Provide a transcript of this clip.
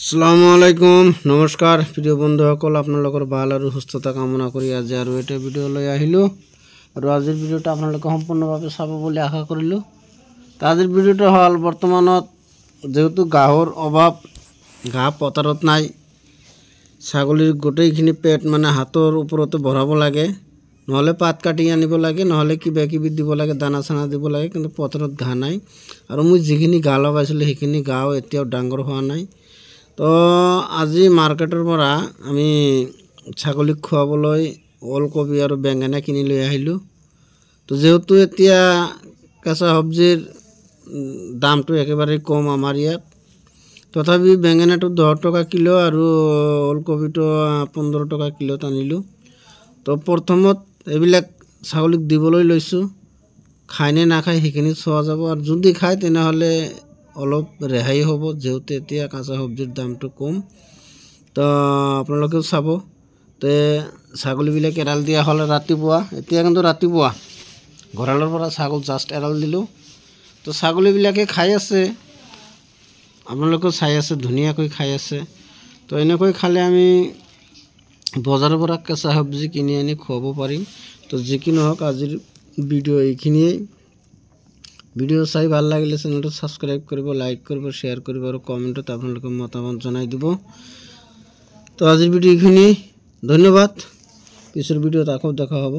আসসালামু আলাইকুম নমস্কাৰ প্ৰিয় বন্ধুসকল আপোনালোকৰ ভাল আৰু সুস্থতা কামনা কৰি আজি আৰু এটা ভিডিঅ' লৈ আহিলোঁ আৰু আজিৰ ভিডিঅ'টো আপোনালোকে সম্পূৰ্ণভাৱে চাব বুলি আশা কৰিলোঁ। আজিৰ ভিডিঅ'টো হ'ল বৰ্তমানত যেহেতু গাহৰ অভাৱ, ঘাঁহ পথাৰত নাই, ছাগলীৰ গোটেইখিনি পেট মানে হাতৰ ওপৰতে ভৰাব লাগে, নহ'লে পাত কাটি আনিব লাগে, নহ'লে কিবা কিবি দিব লাগে, দানা চানা দিব লাগে, কিন্তু পথাৰত ঘাঁহ নাই। আৰু মই যিখিনি ঘাঁহ লগাইছিলোঁ সেইখিনি ঘাঁহ এতিয়াও ডাঙৰ হোৱা নাই। তো আজি মাৰ্কেটৰ পৰা আমি ছাগলীক খুৱাবলৈ ওলকবি আৰু বেঙেনা কিনি লৈ আহিলোঁ। তো যেহেতু এতিয়া কেঁচা চব্জিৰ দামটো একেবাৰে কম আমাৰ ইয়াত, তথাপি বেঙেনাটো 10 টকা কিলো আৰু ওলকবিটো 15 টকা কিলোত আনিলোঁ। তো প্ৰথমত এইবিলাক ছাগলীক দিবলৈ লৈছোঁ, খায়নে নাখায় সেইখিনি চোৱা যাব, আৰু যদি খায় তেনেহ'লে অলপ ৰেহাই হ'ব, যেহেতু এতিয়া কাঁচা চব্জিৰ দামটো কম। তো আপোনালোকেও চাব। তো ছাগলীবিলাক এৰাল দিয়া হ'লে ৰাতিপুৱা, এতিয়া কিন্তু ৰাতিপুৱা ঘৰালৰ পৰা ছাগল জাষ্ট এৰাল দিলোঁ। তো ছাগলীবিলাকে খাই আছে, আপোনালোকেও চাই আছে, ধুনীয়াকৈ খাই আছে। তো এনেকৈ খালে আমি বজাৰৰ পৰা কেঁচা চব্জি কিনি আনি খুৱাব পাৰিম। তো যি কি নহওক আজিৰ ভিডিঅ' এইখিনিয়েই। ভিডিঅ' চাই ভাল লাগিলে চেনেলটো ছাবস্ক্ৰাইব কৰিব, লাইক কৰিব, শ্বেয়াৰ কৰিব আৰু কমেণ্টত আপোনালোকে মতামত জনাই দিব। তো আজিৰ ভিডিঅ' এইখিনিয়েই, ধন্যবাদ। পিছৰ ভিডিঅ'ত আকৌ দেখা হ'ব।